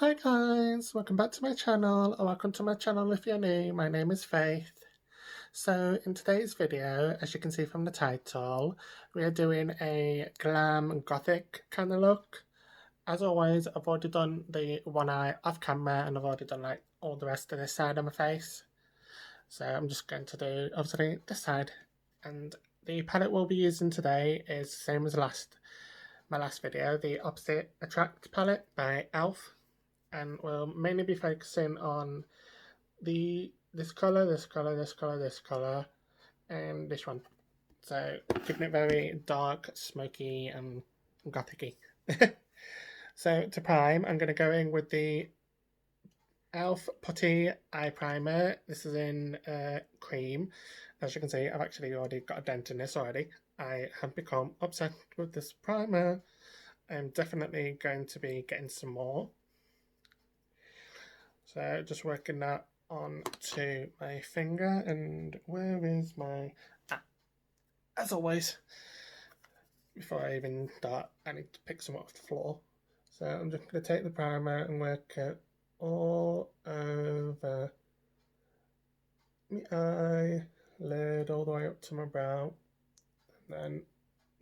Hi guys, welcome back to my channel, or welcome to my channel if you're new. My name is Faith. So in today's video, as you can see from the title, we are doing a glam gothic kind of look. As always, I've already done the one eye off camera and I've already done like all the rest of this side of my face. So I'm just going to do obviously this side, and the palette we'll be using today is the same as my last video, the Opposite Attract palette by e.l.f. And we'll mainly be focusing on this colour, this colour, this colour, this colour, and this one. So keeping it very dark, smoky, and gothic-y. So to prime, I'm going to go in with the e.l.f. Putty Eye Primer. This is in cream. As you can see, I've actually already got a dent in this already. I have become obsessed with this primer. I'm definitely going to be getting some more. So just working that onto my finger, and where is my... as always, before I even start, I need to pick some off the floor. So I'm just going to take the primer and work it all over my eyelid, all the way up to my brow, and then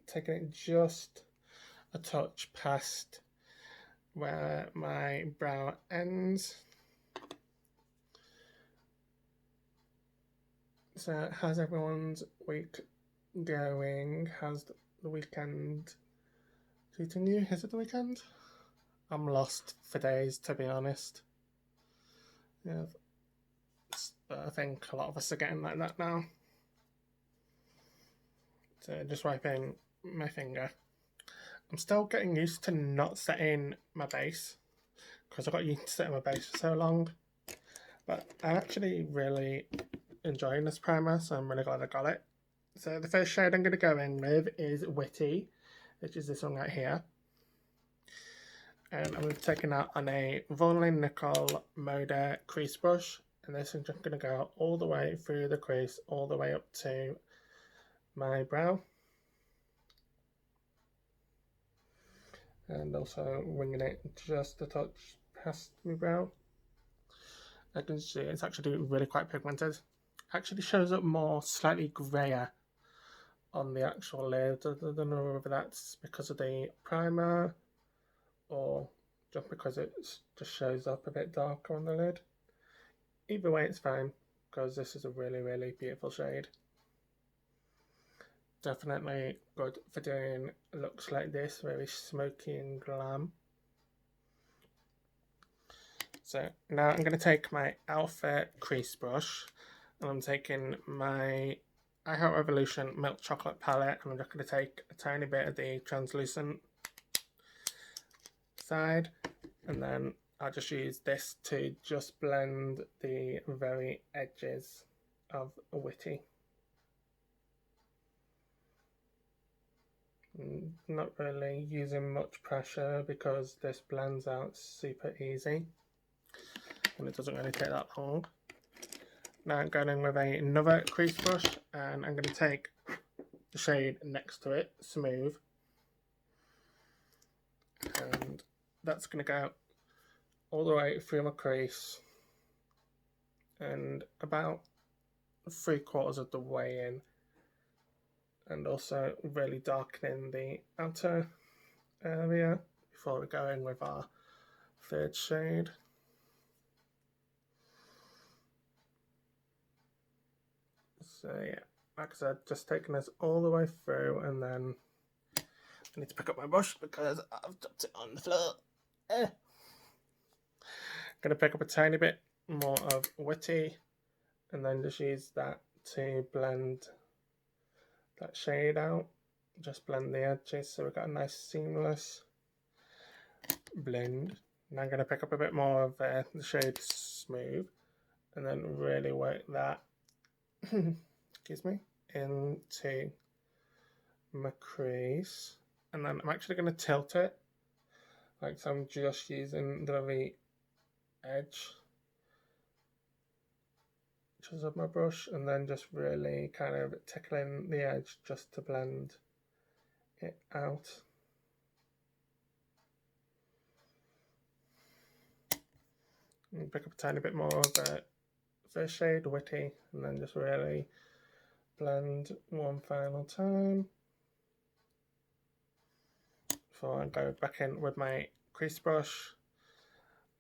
taking it just a touch past where my brow ends. So how's everyone's week going? How's the weekend treating you? Is it the weekend? I'm lost for days, to be honest. Yeah, I think a lot of us are getting like that now. So just wiping my finger. I'm still getting used to not setting my base, because I got used to setting my base for so long. But I'm actually really enjoying this primer, so I'm really glad I got it. So the first shade I'm going to go in with is Witty, which is this one right here. And I'm taking that on a Rolling Nickel Moda crease brush, and this is just going to go all the way through the crease, all the way up to my brow. And also winging it just a touch past my brow. I can see it's actually really quite pigmented. It actually shows up more slightly grayer on the actual lid. I don't know whether that's because of the primer or just because it just shows up a bit darker on the lid. Either way, it's fine, because this is a really, really beautiful shade. Definitely good for doing looks like this, very smoky and glam. So now I'm going to take my Alpha crease brush, and I'm taking my I Heart Revolution Milk Chocolate palette, and I'm just going to take a tiny bit of the translucent side, and then I'll just use this to just blend the very edges of Witty. Not really using much pressure because this blends out super easy and it doesn't really take that long. Now I'm going in with another crease brush, and I'm going to take the shade next to it, Smooth, and that's going to go all the way through my crease and about 3/4 of the way in, and also really darkening the outer area before we go in with our third shade. So yeah, like I said, just taking this all the way through, and then I need to pick up my brush because I've dropped it on the floor. I'm going to pick up a tiny bit more of Witty, and then just use that to blend that shade out. Just blend the edges so we've got a nice seamless blend. Now I'm going to pick up a bit more of the shade Smooth, and then really work that excuse me, into my crease. And then I'm actually going to tilt it, like so I'm just using the very edge of my brush, and then just really kind of tickling the edge just to blend it out. And pick up a tiny bit more of the first shade, Witty, and then just really blend one final time before I go back in with my crease brush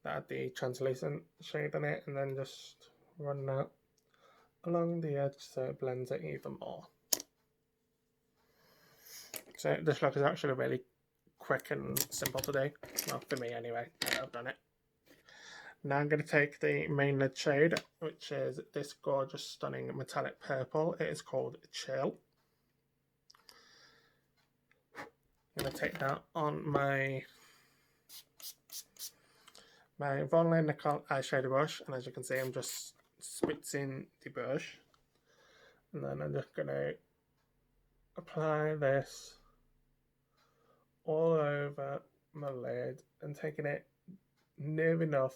that had the translucent shade in it, and then just run that along the edge so it blends it even more. So this look is actually really quick and simple to do, well, for me anyway. I've done it. Now I'm going to take the main lid shade, which is this gorgeous, stunning metallic purple. It is called Chill. I'm going to take that on my Von Nickel eyeshadow brush, and as you can see, I'm just spritzing the brush, and then I'm just going to apply this all over my lid and taking it near enough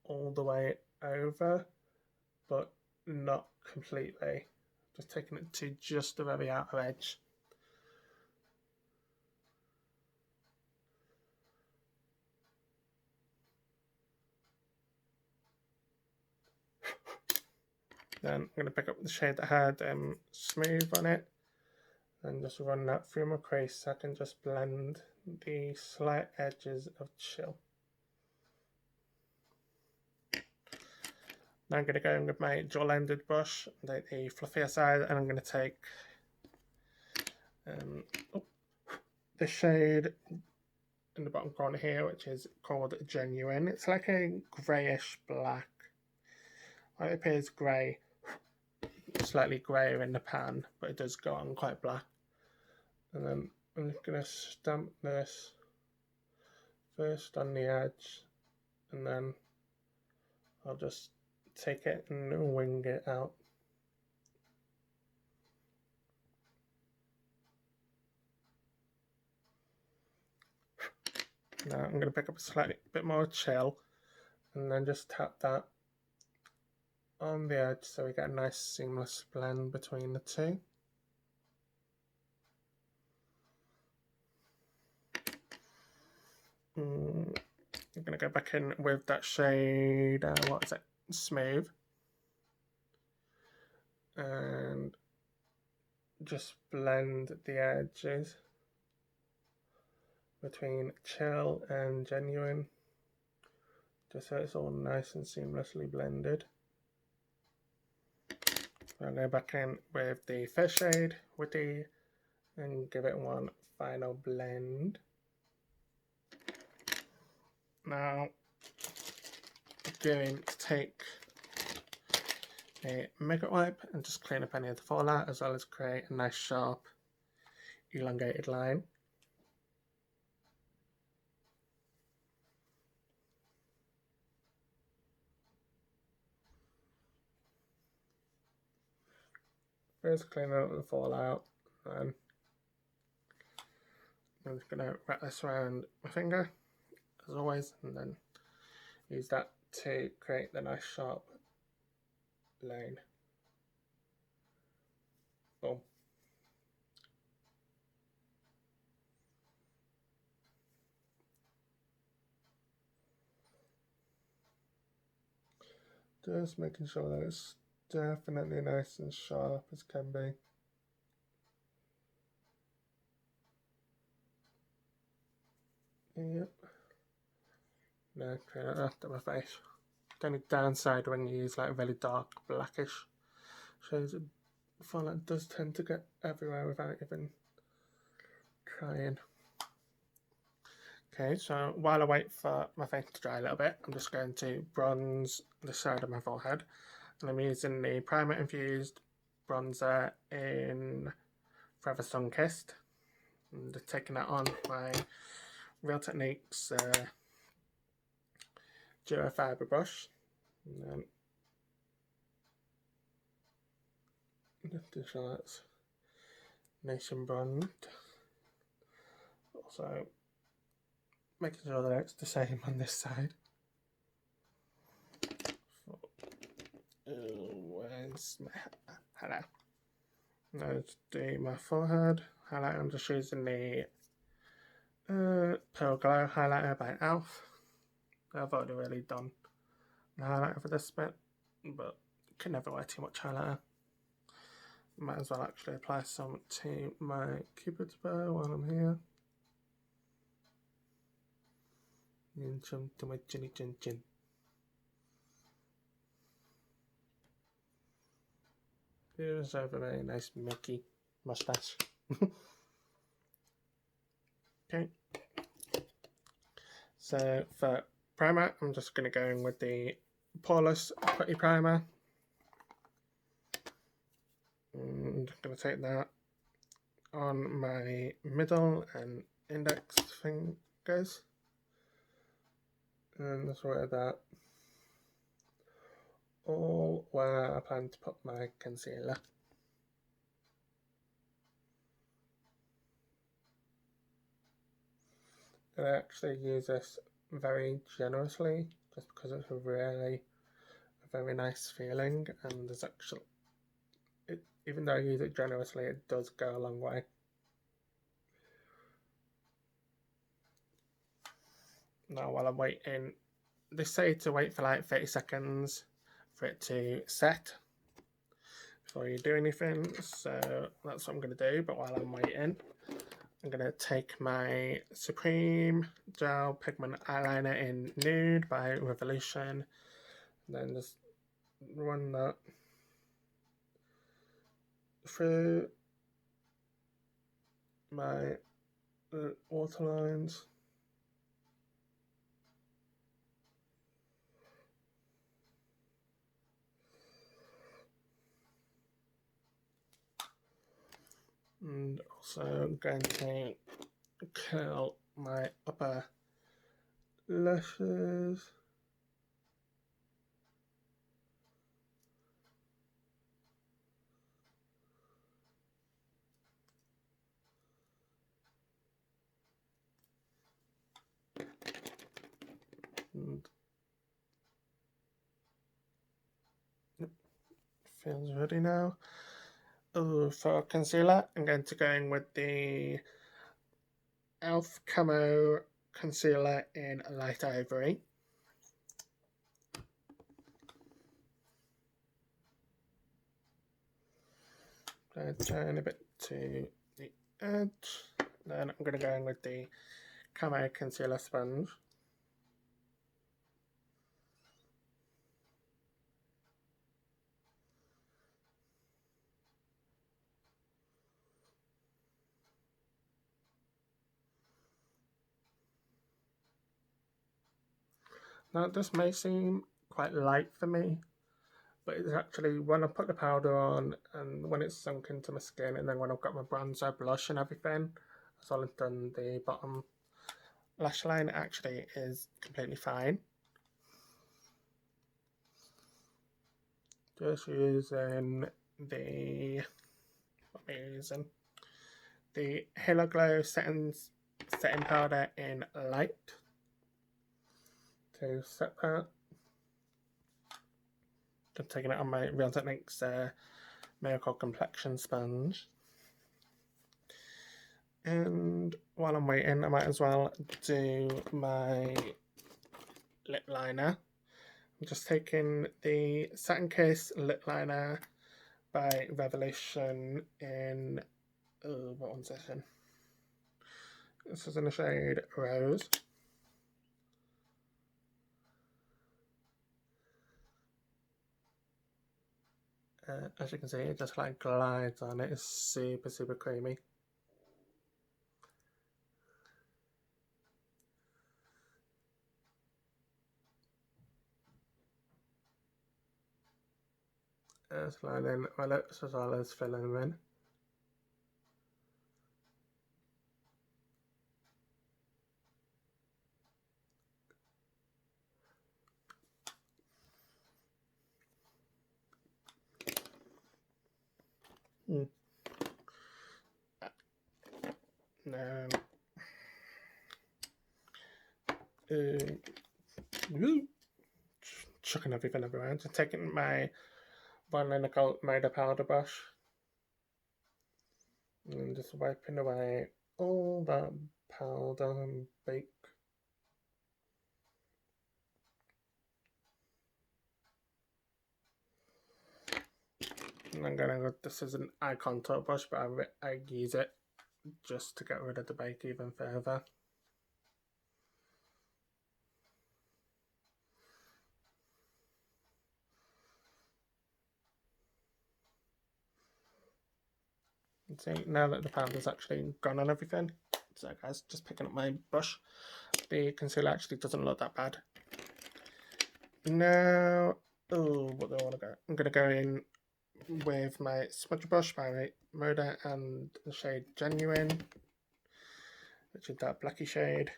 all the way over, but not completely. Just taking it to just the very outer edge. Then I'm going to pick up the shade that had Smooth on it and just run that through my crease so I can just blend the slight edges of Chill. Now I'm going to go in with my dual-ended brush, the fluffier side, and I'm going to take this shade in the bottom corner here, which is called Genuine. It's like a greyish black. It appears grey, slightly greyer in the pan, but it does go on quite black. And then I'm just going to stamp this first on the edge, and then I'll just take it and wing it out. Now I'm going to pick up a slightly bit more Chill and then just tap that on the edge so we get a nice seamless blend between the two. I'm going to go back in with that shade, what is it? Smooth. And just blend the edges between Chill and Genuine, just so it's all nice and seamlessly blended. I'll go back in with the first shade, Witty, and give it one final blend. Now I'm going to take a makeup wipe and just clean up any of the fallout, as well as create a nice sharp elongated line. First clean up the fallout, and I'm just going to wrap this around my finger as always, and then use that to create the nice sharp line. Boom. Just making sure that it's definitely nice and sharp as can be. Yep. Now clean it after my face. The only downside when you use like really dark blackish shades of fallout does tend to get everywhere without even trying. Okay, so while I wait for my face to dry a little bit, I'm just going to bronze the side of my forehead. And I'm using the Primer Infused bronzer in Forever Sunkissed. I'm just taking that on my Real Techniques Duo Fiber brush. And then just to show that's nice and bronzed. Also making sure that it's the same on this side. Where's my highlight? Now let's do my forehead highlight. I'm just using the Pearl Glow highlighter by Elf. I've already really done the highlighter for this bit, but you can never wear too much highlighter. Might as well actually apply some to my cupid's bow while I'm here. And some to my chinny chin chin. Here's a very nice milky mustache. Okay. So for primer, I'm just going to go in with the Porless Putty primer. And I'm going to take that on my middle and index fingers. And just wear that all where I plan to put my concealer. I actually use this very generously just because it's a very nice feeling, and there's actually, even though I use it generously, it does go a long way. Now while I'm waiting, they say to wait for like 30 seconds for it to set before you do anything, so that's what I'm going to do. But while I'm waiting, I'm going to take my Supreme Gel Pigment Eyeliner in Nude by Revolution, and then just run that through my waterlines. And also I'm going to curl my upper lashes. And yep, feels ready now. Oh, for concealer, I'm going to go in with the Elf Camo Concealer in Light Ivory. Turn a bit to the edge. Then I'm going to go in with the Camo Concealer Sponge. Now this may seem quite light for me, but it's actually when I put the powder on and when it's sunk into my skin, and then when I've got my bronzer, blush and everything, as well as done the bottom lash line, actually is completely fine. Just using the, the Halo Glow setting powder in light to set that. Just taking it on my Real Techniques Miracle Complexion sponge. And while I'm waiting, I might as well do my lip liner. I'm just taking the Satin Kiss lip liner by Revolution in, what one's this in? This is in the shade Rose. As you can see, it just like glides on it. It's super creamy. It's lining my lips as well as filling them in. Now, chucking everything everywhere. Just taking my One Nicole Moda powder brush and just wiping away all that powder and bake. And I'm going to, this is an eye contour brush, but I use it just to get rid of the bake even further. See, now that the powder's actually gone on everything, so guys, just picking up my brush, the concealer actually doesn't look that bad. Now, what do I want to go? I'm going to go in with my smudge brush by Moda and the shade Genuine, which is that blacky shade.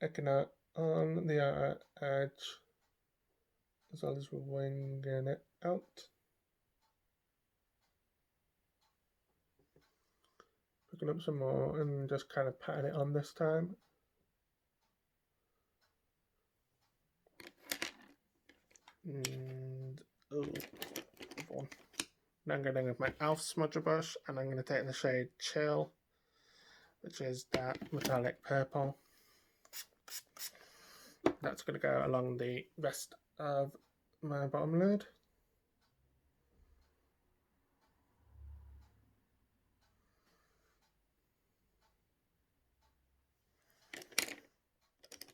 Picking it on the outer edge, as well as winging it out. Picking up some more and just kind of patting it on this time. And one. Now I'm going to go with my e.l.f. smudger brush, and I'm going to take the shade Chill, which is that metallic purple. That's going to go along the rest of my bottom lid.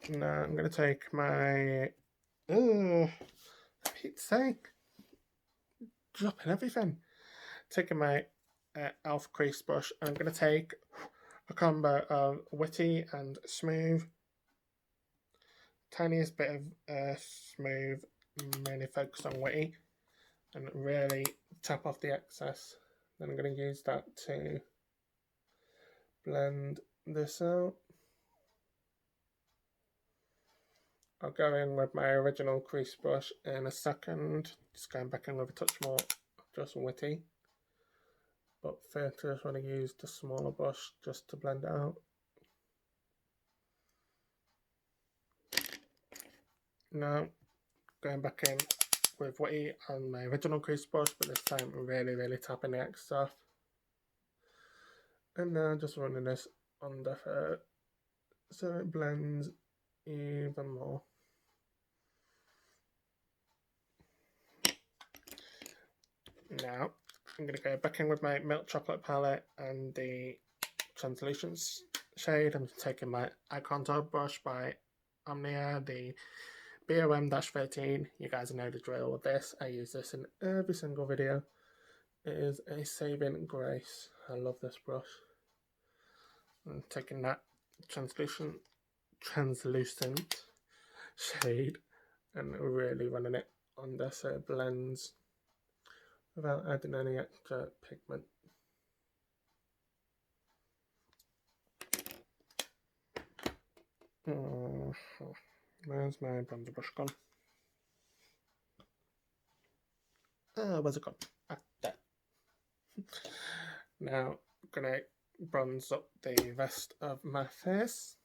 Now I'm going to take my, for Pete's sake, dropping everything. Taking my e.l.f. crease brush, and I'm going to take a combo of Witty and Smooth. Tiniest bit of Smooth, mainly focused on Witty, and really tap off the excess. Then I'm going to use that to blend this out. I'll go in with my original crease brush in a second, just going back in with a touch more just Witty. But first I just want to use the smaller brush just to blend it out. Now, going back in with Witty on my original crease brush, but this time really tapping the excess off. And now just running this under her so it blends even more. Now, I'm going to go back in with my Milk Chocolate palette and the translucent shade. I'm taking my eye contour brush by Omnia, the BOM-13. You guys know the drill with this. I use this in every single video. It is a saving grace. I love this brush. I'm taking that translucent shade and really running it under so it blends without adding any extra pigment. Where's my bronzer brush gone? Where's it gone? Ah, there. Now I'm gonna bronze up the rest of my face.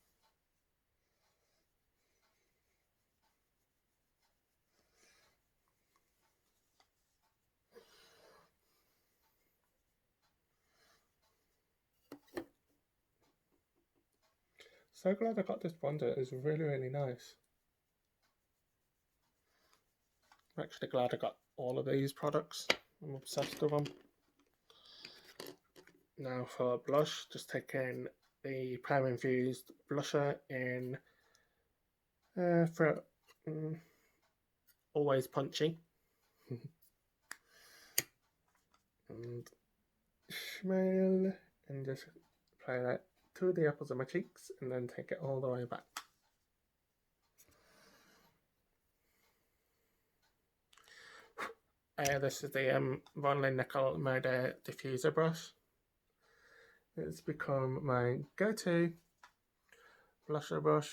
So glad I got this bronzer, it's really nice. I'm actually glad I got all of these products, I'm obsessed with them. Now for blush, just taking the Prime Infused blusher in Always Punchy. And smile and just apply that to the apples of my cheeks and then take it all the way back. This is the Ronley Nickel Moda diffuser brush. It's become my go-to blusher brush,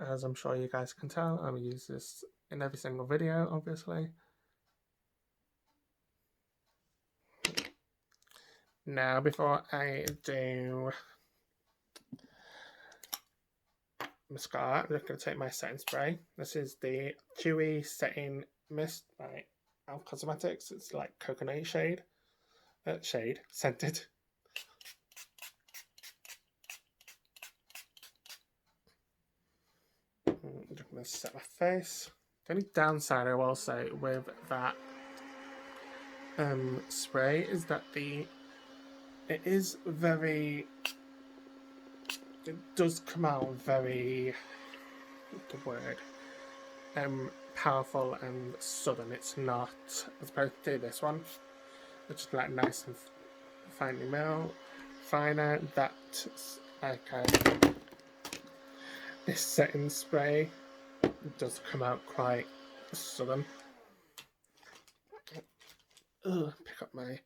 as I'm sure you guys can tell. I use this in every single video, obviously. Now, before I do mascara, I'm just going to take my setting spray. This is the Dewy Setting Mist by e.l.f. Cosmetics. It's like coconut shade scented. I'm just going to set my face. The only downside I will say with that spray is that it does come out very, what's the word, powerful and sudden. It's not, as opposed to this one, which is like nice and finely milled, finer. This setting spray does come out quite sudden. Pick up my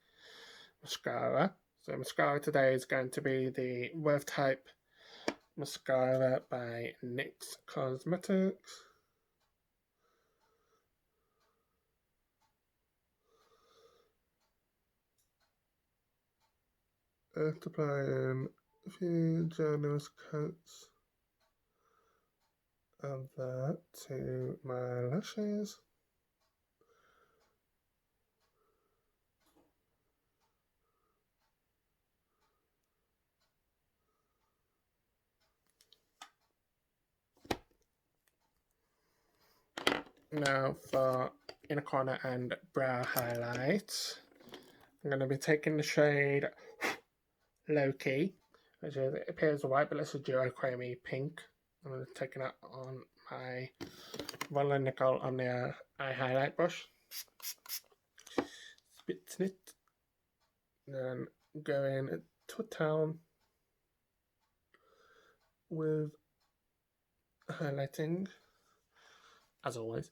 mascara. So mascara today is going to be the Wave Type Mascara by NYX Cosmetics. After applying a few generous coats of that to my lashes. Now for inner corner and brow highlight, I'm going to be taking the shade Low Key, which is, it appears white, but it's a duochrome pink. I'm going to take it on my Roller Nickel on the eye highlight brush. Spitting it. Then go in to a town with highlighting, as always.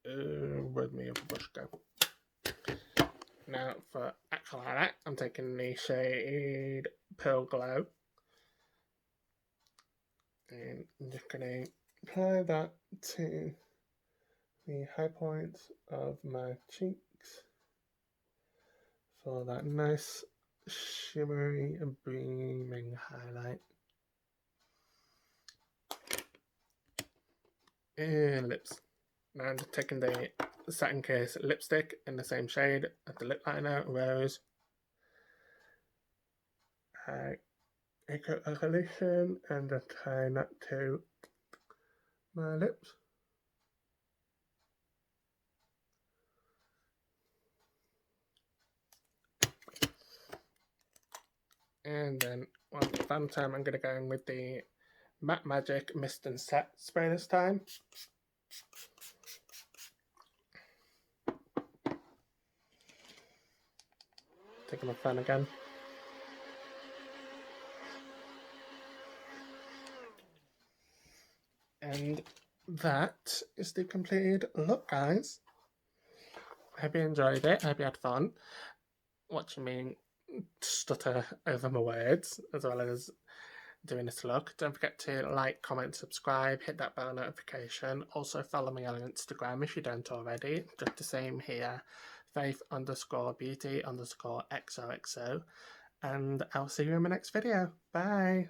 Where'd my other brush go? Now for actual highlight, I'm taking the shade Pearl Glow. And I'm just going to apply that to the high points of my cheeks for that nice shimmery and beaming highlight. And lips. Now I'm just taking the Satin Kiss lipstick in the same shade as the lip liner, Rose. A coalition, and just tying that to my lips. And then one final time, I'm going to go in with the Matte Magic Mist and Set spray this time. Taking my fan again. And that is the completed look, guys. I hope you enjoyed it. I hope you had fun watching me stutter over my words as well as doing this look. Don't forget to like, comment, subscribe, hit that bell notification. Also follow me on Instagram if you don't already. Just the same here, faith_beauty_XOXO. And I'll see you in my next video. Bye.